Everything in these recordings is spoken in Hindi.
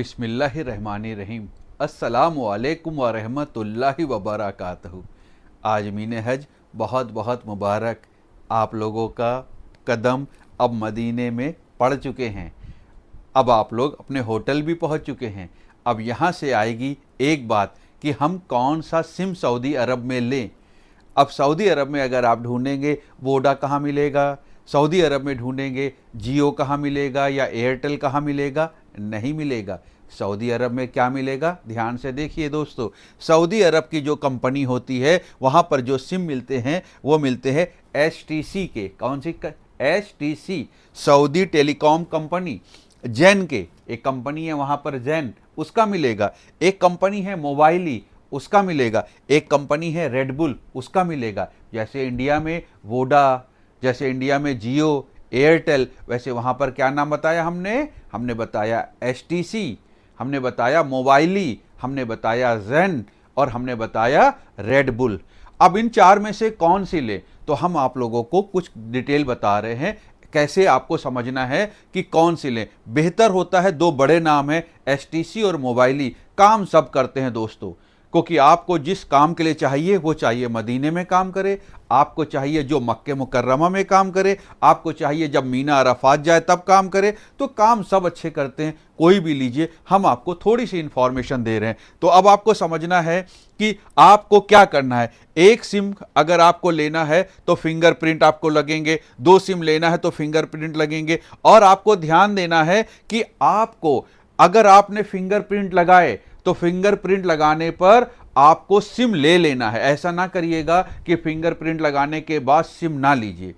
बिस्मिल्लाहिर्रहमानिर्रहीम। अस्सलामु अलैकुम व रहमतुल्लाहि व बरकातहू। आज मीने हज बहुत बहुत मुबारक। आप लोगों का कदम अब मदीने में पड़ चुके हैं। अब आप लोग अपने होटल भी पहुंच चुके हैं। अब यहाँ से आएगी एक बात कि हम कौन सा सिम सऊदी अरब में लें। अब सऊदी अरब में अगर आप ढूंढेंगे वोडा कहाँ मिलेगा, सऊदी अरब में ढूंढेंगे जियो कहाँ मिलेगा या एयरटेल कहाँ मिलेगा, नहीं मिलेगा। सऊदी अरब में क्या मिलेगा, ध्यान से देखिए दोस्तों। सऊदी अरब की जो कंपनी होती है वहाँ पर जो सिम मिलते हैं वो मिलते हैं एसटीसी के। कौन सी? STC, Saudi Telecom company. Jain के एक कंपनी है वहाँ पर, जैन, उसका मिलेगा। एक कंपनी है मोबाइली, उसका मिलेगा। एक कंपनी है रेडबुल, उसका मिलेगा। जैसे इंडिया में वोडा, जैसे इंडिया में जियो, एयरटेल, वैसे वहाँ पर क्या नाम बताया हमने बताया एसटीसी, हमने बताया मोबाइली, हमने बताया जैन और हमने बताया रेडबुल। अब इन चार में से कौन सी ले, तो हम आप लोगों को कुछ डिटेल बता रहे हैं कैसे आपको समझना है कि कौन सी लें। बेहतर होता है, दो बड़े नाम हैं एसटीसी और मोबाइली, काम सब करते हैं दोस्तों। क्योंकि आपको जिस काम के लिए चाहिए वो चाहिए मदीने में काम करे, आपको चाहिए जो मक्के मुकर्रमा में काम करे, आपको चाहिए जब मीना अरफात जाए तब काम करे। तो काम सब अच्छे करते हैं, कोई भी लीजिए, हम आपको थोड़ी सी इंफॉर्मेशन दे रहे हैं। तो अब आपको समझना है कि आपको क्या करना है। एक सिम अगर आपको लेना है तो फिंगरप्रिंट आपको लगेंगे, दो सिम लेना है तो फिंगरप्रिंट लगेंगे। और आपको ध्यान देना है कि आपको अगर आपने फिंगरप्रिंट लगाए तो फिंगरप्रिंट लगाने पर आपको सिम ले लेना है। ऐसा ना करिएगा कि फिंगरप्रिंट लगाने के बाद सिम ना लीजिए।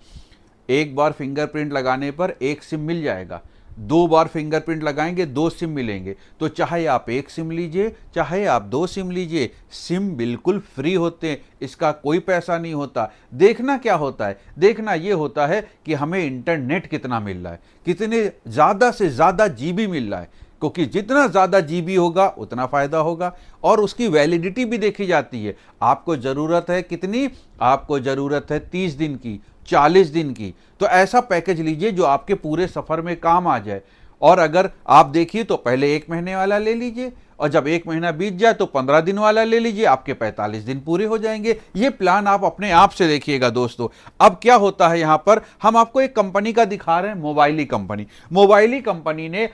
एक बार फिंगरप्रिंट लगाने पर एक सिम मिल जाएगा, दो बार फिंगरप्रिंट लगाएंगे दो सिम मिलेंगे। तो चाहे आप एक सिम लीजिए चाहे आप दो सिम लीजिए, सिम बिल्कुल फ्री होते हैं, इसका कोई पैसा नहीं होता। देखना क्या होता है, देखना ये होता है कि हमें इंटरनेट कितना मिल रहा है, कितने ज़्यादा से ज़्यादा जीबी मिल रहा है। क्योंकि जितना ज़्यादा जीबी होगा उतना फ़ायदा होगा। और उसकी वैलिडिटी भी देखी जाती है। आपको ज़रूरत है कितनी, आपको ज़रूरत है 30 दिन की, 40 दिन की। तो ऐसा पैकेज लीजिए जो आपके पूरे सफ़र में काम आ जाए। और अगर आप देखिए तो पहले एक महीने वाला ले लीजिए, और जब एक महीना बीत जाए तो 15 दिन वाला ले लीजिए, आपके 45 दिन पूरे हो जाएंगे। ये प्लान आप अपने आप से देखिएगा दोस्तों। अब क्या होता है, यहाँ पर हम आपको एक कंपनी का दिखा रहे हैं, मोबाइली कंपनी। मोबाइली कंपनी ने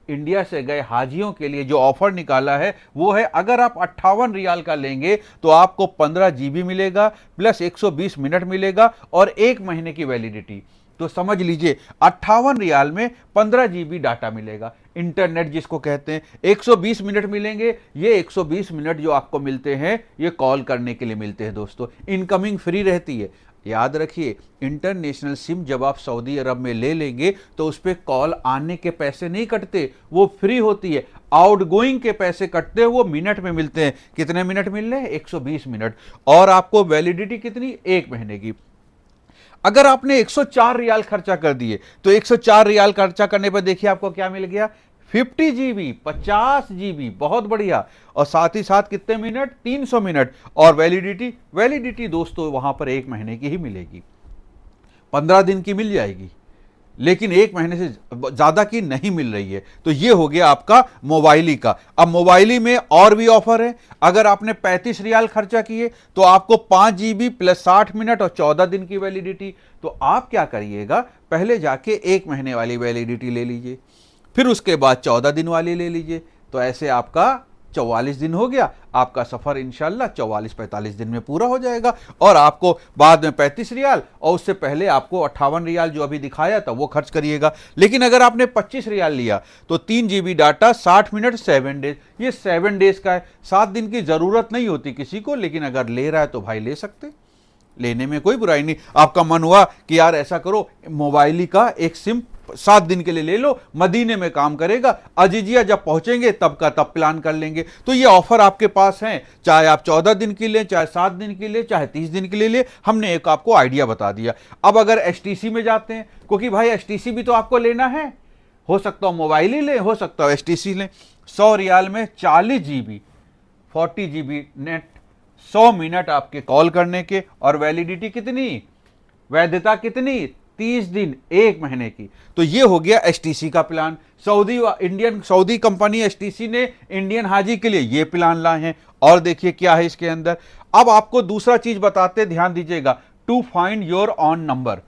इंडिया से गए हाजियों के लिए जो ऑफर निकाला है वो है, अगर आप 58 रियाल का लेंगे तो आपको 15 जीबी मिलेगा प्लस 120 मिनट मिलेगा और एक महीने की वैलिडिटी। तो समझ लीजिए 58 रियाल में 15 जीबी डाटा मिलेगा, इंटरनेट जिसको कहते हैं। 120 मिनट मिलेंगे, ये 120 मिनट जो आपको मिलते हैं ये कॉल करने के लिए मिलते हैं दोस्तों। इनकमिंग फ्री रहती है। याद रखिए, इंटरनेशनल सिम जब आप सऊदी अरब में ले लेंगे तो उस पर कॉल आने के पैसे नहीं कटते, वो फ्री होती है। आउटगोइंग के पैसे कटते हैं, वो मिनट में मिलते हैं। कितने मिनट मिल रहे हैं? 120 मिनट। और आपको वैलिडिटी कितनी? एक महीने की। अगर आपने 104 रियाल खर्चा कर दिए तो 104 रियाल खर्चा करने पर देखिए आपको क्या मिल गया, 50 जीबी, 50 जीबी, बहुत बढ़िया। और साथ ही साथ कितने मिनट? 300 मिनट। और वैलिडिटी दोस्तों वहां पर एक महीने की ही मिलेगी, 15 दिन की मिल जाएगी, लेकिन एक महीने से ज्यादा की नहीं मिल रही है। तो ये हो गया आपका मोबाइली का। अब मोबाइली में और भी ऑफर है। अगर आपने 35 रियाल खर्चा किए तो आपको 5 जीबी प्लस 60 मिनट और 14 दिन की वैलिडिटी। तो आप क्या करिएगा, पहले जाके एक महीने वाली वैलिडिटी ले लीजिए, फिर उसके बाद 14 दिन वाली ले लीजिए। तो ऐसे आपका 44 दिन हो गया। आपका सफर इंशाल्लाह 44-45 दिन में पूरा हो जाएगा। और आपको बाद में 35 रियाल और उससे पहले आपको 58 रियाल जो अभी दिखाया था वो खर्च करिएगा। लेकिन अगर आपने 25 रियाल लिया तो 3 जीबी डाटा, 60 मिनट, 7 डेज। ये 7 डेज का है, 7 दिन की जरूरत नहीं होती किसी को, लेकिन अगर ले रहा है तो भाई ले सकते, लेने में कोई बुराई नहीं। आपका मन हुआ कि यार ऐसा करो, मोबाइली का एक सिम 7 दिन के लिए ले लो, मदीने में काम करेगा, अजीजिया जब पहुंचेंगे तब का तब प्लान कर लेंगे। तो ये ऑफर आपके पास है, चाहे आप 14 दिन की ले, चाहे 7 दिन की ले, चाहे 30 दिन के लिए ले। हमने एक आपको आइडिया बता दिया। अब अगर एसटीसी में जाते हैं, क्योंकि भाई एसटीसी भी तो आपको लेना है, हो सकता हो मोबाइल ही ले, हो सकता हो एसटीसी लें। 100 रियाल में 40 जीबी, 40 जीबी नेट, 100 मिनट आपके कॉल करने के, और वैलिडिटी कितनी, वैधता कितनी? 30 दिन, 1 महीने की। तो ये हो गया एसटीसी का प्लान। सऊदी कंपनी एसटीसी ने इंडियन हाजी के लिए ये प्लान लाए हैं। और देखिए क्या है इसके अंदर। अब आपको दूसरा चीज बताते, ध्यान दीजिएगा, to find your own number.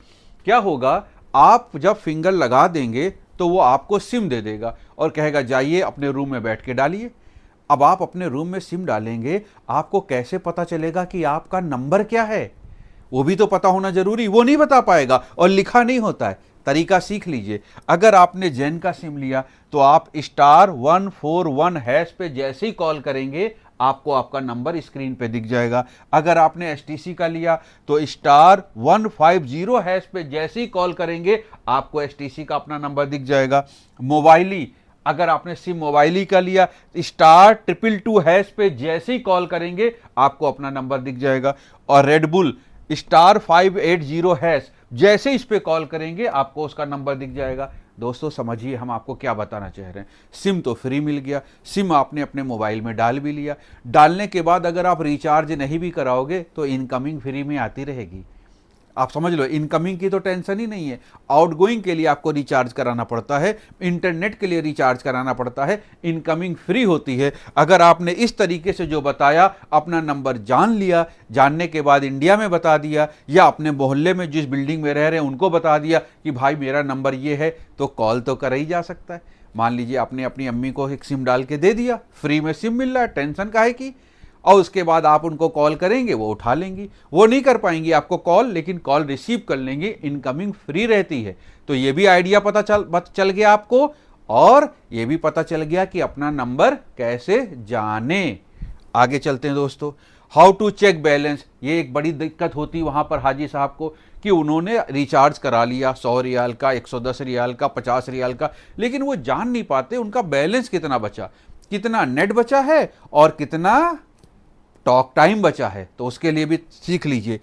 क्या होगा, आप जब फिंगर लगा देंगे तो वो आपको सिम दे देगा और कहेगा जाइए अपने रूम में बैठ के डालिए। अब आप अपने रूम में सिम डालेंगे, आपको कैसे पता चलेगा कि आपका नंबर क्या है? वो भी तो पता होना जरूरी, वो नहीं बता पाएगा और लिखा नहीं होता है। तरीका सीख लीजिए। अगर आपने जेन का सिम लिया तो आप *141# पे जैसे ही कॉल करेंगे आपको आपका नंबर स्क्रीन पे दिख जाएगा। अगर आपने एसटीसी का लिया तो *150# पे जैसे ही कॉल करेंगे आपको एसटीसी का अपना नंबर दिख जाएगा। मोबाइली, अगर आपने सिम मोबाइली का लिया *222# पे जैसे ही कॉल करेंगे आपको अपना नंबर दिख जाएगा। और रेडबुल *580#, जैसे इस पे कॉल करेंगे आपको उसका नंबर दिख जाएगा। दोस्तों समझिए हम आपको क्या बताना चाह रहे हैं। सिम तो फ्री मिल गया, सिम आपने अपने मोबाइल में डाल भी लिया। डालने के बाद अगर आप रिचार्ज नहीं भी कराओगे तो इनकमिंग फ्री में आती रहेगी। आप समझ लो, इनकमिंग की तो टेंशन ही नहीं है। आउटगोइंग के लिए आपको रिचार्ज कराना पड़ता है, इंटरनेट के लिए रिचार्ज कराना पड़ता है, इनकमिंग फ्री होती है। अगर आपने इस तरीके से जो बताया, अपना नंबर जान लिया, जानने के बाद इंडिया में बता दिया या अपने मोहल्ले में जिस बिल्डिंग में रह रहे हैं उनको बता दिया कि भाई मेरा नंबर ये है, तो कॉल तो करा ही जा सकता है। मान लीजिए आपने अपनी अम्मी को एक सिम डाल के दे दिया, फ्री में सिम मिल रहा है, टेंशन काहे की। और उसके बाद आप उनको कॉल करेंगे, वो उठा लेंगी। वो नहीं कर पाएंगी आपको कॉल, लेकिन कॉल रिसीव कर लेंगी, इनकमिंग फ्री रहती है। तो ये भी आइडिया पता चल गया आपको, और ये भी पता चल गया कि अपना नंबर कैसे जाने। आगे चलते हैं दोस्तों। हाउ टू चेक बैलेंस, ये एक बड़ी दिक्कत होती है वहां पर हाजी साहब को कि उन्होंने रिचार्ज करा लिया 100 रियाल का, 110 रियाल का, 50 रियाल का, लेकिन वो जान नहीं पाते उनका बैलेंस कितना बचा, कितना नेट बचा है और कितना टॉक टाइम बचा है। तो उसके लिए भी सीख लीजिए।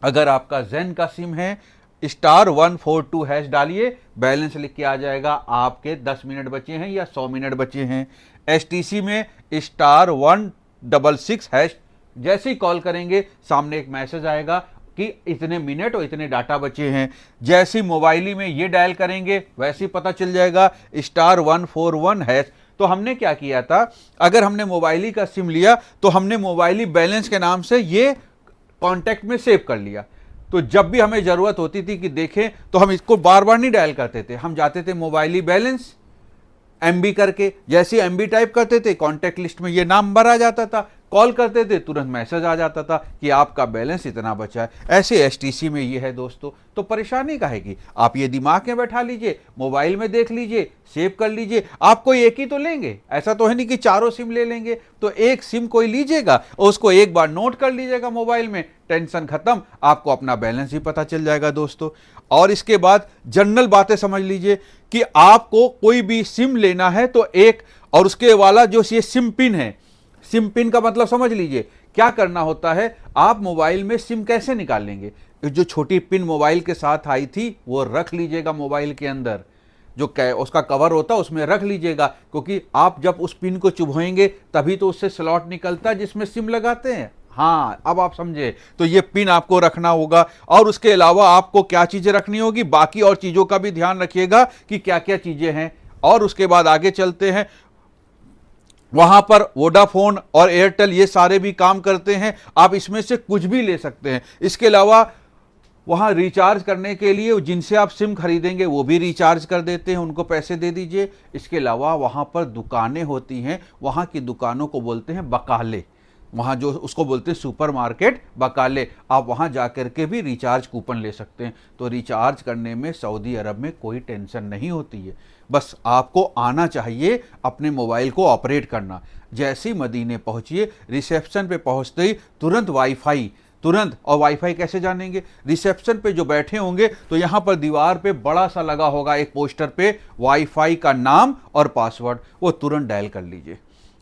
अगर आपका जेन का सिम है *142# डालिए, बैलेंस लिख के आ जाएगा आपके 10 मिनट बचे हैं या 100 मिनट बचे हैं। एसटीसी में *166#, जैसे ही कॉल करेंगे सामने एक मैसेज आएगा कि इतने मिनट और इतने डाटा बचे हैं। जैसे ही मोबाइली में ये डायल करेंगे वैसे ही पता चल जाएगा *141#। तो हमने क्या किया था, अगर हमने मोबाइली का सिम लिया तो हमने मोबाइली बैलेंस के नाम से ये कॉन्टैक्ट में सेव कर लिया। तो जब भी हमें जरूरत होती थी कि देखें तो हम इसको बार बार नहीं डायल करते थे, हम जाते थे मोबाइली बैलेंस MB करके, जैसे MB टाइप करते थे कॉन्टैक्ट लिस्ट में ये नंबर आ जाता था, कॉल करते थे तुरंत मैसेज आ जाता था कि आपका बैलेंस इतना बचा है। ऐसे एसटीसी में ये है दोस्तों। तो परेशानी काहे की, आप ये दिमाग में बैठा लीजिए, मोबाइल में देख लीजिए, सेव कर लीजिए। आप कोई एक ही तो लेंगे, ऐसा तो है नहीं कि चारों सिम ले लेंगे। तो एक सिम कोई लीजिएगा और उसको एक बार नोट कर लीजिएगा मोबाइल में, टेंशन खत्म, आपको अपना बैलेंस ही पता चल जाएगा दोस्तों। और इसके बाद जनरल बातें समझ लीजिए कि आपको कोई भी सिम लेना है तो एक, और उसके वाला जो ये सिम पिन है, सिम पिन का मतलब समझ लीजिए क्या करना होता है। आप मोबाइल में सिम कैसे निकालेंगे, जो छोटी पिन मोबाइल के साथ आई थी वो रख लीजिएगा मोबाइल के अंदर, जो उसका कवर होता है उसमें रख लीजिएगा, क्योंकि आप जब उस पिन को चुभोएंगे तभी तो उससे स्लॉट निकलता है जिसमें सिम लगाते हैं। हाँ, अब आप समझे। तो ये पिन आपको रखना होगा। और उसके अलावा आपको क्या चीजें रखनी होगी, बाकी और चीजों का भी ध्यान रखिएगा कि क्या क्या चीजें हैं। और उसके बाद आगे चलते हैं। वहां पर वोडाफोन और एयरटेल ये सारे भी काम करते हैं, आप इसमें से कुछ भी ले सकते हैं। इसके अलावा वहां रिचार्ज करने के लिए जिनसे आप सिम खरीदेंगे वो भी रिचार्ज कर देते हैं, उनको पैसे दे दीजिए। इसके अलावा वहां पर दुकानें होती हैं, वहां की दुकानों को बोलते हैं बकाले, वहां जो उसको बोलते हैं सुपरमार्केट, बकाले। आप वहां जाकर के भी रिचार्ज कूपन ले सकते हैं। तो रिचार्ज करने में सऊदी अरब में कोई टेंशन नहीं होती है, बस आपको आना चाहिए अपने मोबाइल को ऑपरेट करना। जैसे ही मदीने पहुंचिए, रिसेप्शन पे पहुंचते ही तुरंत वाईफाई, तुरंत। और वाईफाई कैसे जानेंगे, रिसेप्शन पे जो बैठे होंगे तो यहां पर दीवार पे बड़ा सा लगा होगा एक पोस्टर पे वाईफाई का नाम और पासवर्ड, वो तुरंत डायल कर लीजिए।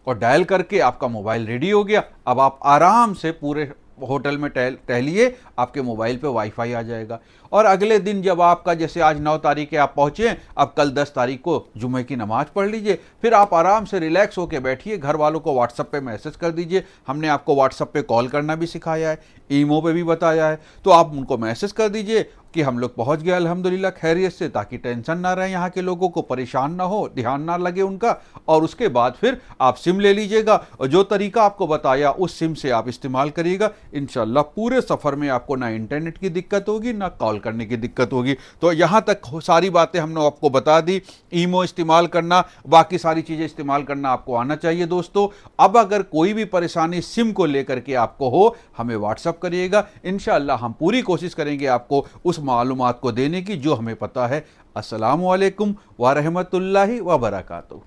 और डायल करके आपका मोबाइल रेडी हो गया। अब आप आराम से पूरे होटल में टहलिए, आपके मोबाइल पे वाईफाई आ जाएगा। और अगले दिन जब आपका, जैसे आज 9 तारीख है आप पहुंचे, अब कल 10 तारीख को जुमे की नमाज पढ़ लीजिए, फिर आप आराम से रिलैक्स होकर बैठिए, घर वालों को व्हाट्सएप पे मैसेज कर दीजिए। हमने आपको व्हाट्सएप पे कॉल करना भी सिखाया है, ईमो पे भी बताया है, तो आप उनको मैसेज कर दीजिए कि हम लोग पहुंच गए अल्हम्दुलिल्लाह खैरियत से, ताकि टेंशन ना रहे, यहाँ के लोगों को परेशान ना हो, ध्यान ना लगे उनका। और उसके बाद फिर आप सिम ले लीजिएगा और जो तरीका आपको बताया उस सिम से आप इस्तेमाल करिएगा। इंशाल्लाह पूरे सफ़र में आपको ना इंटरनेट की दिक्कत होगी, ना कॉल करने की दिक्कत होगी। तो यहाँ तक सारी बातें हमने आपको बता दी। ईमो इस्तेमाल करना, बाकी सारी चीज़ें इस्तेमाल करना आपको आना चाहिए दोस्तों। अब अगर कोई भी परेशानी सिम को लेकर के आपको हो, हमें व्हाट्सअप करिएगा, इंशाअल्लाह हम पूरी कोशिश करेंगे आपको उस मालूमात को देने की जो हमें पता है। अस्सलामु अलैकुम व रहमतुल्लाहि व बरकातहू।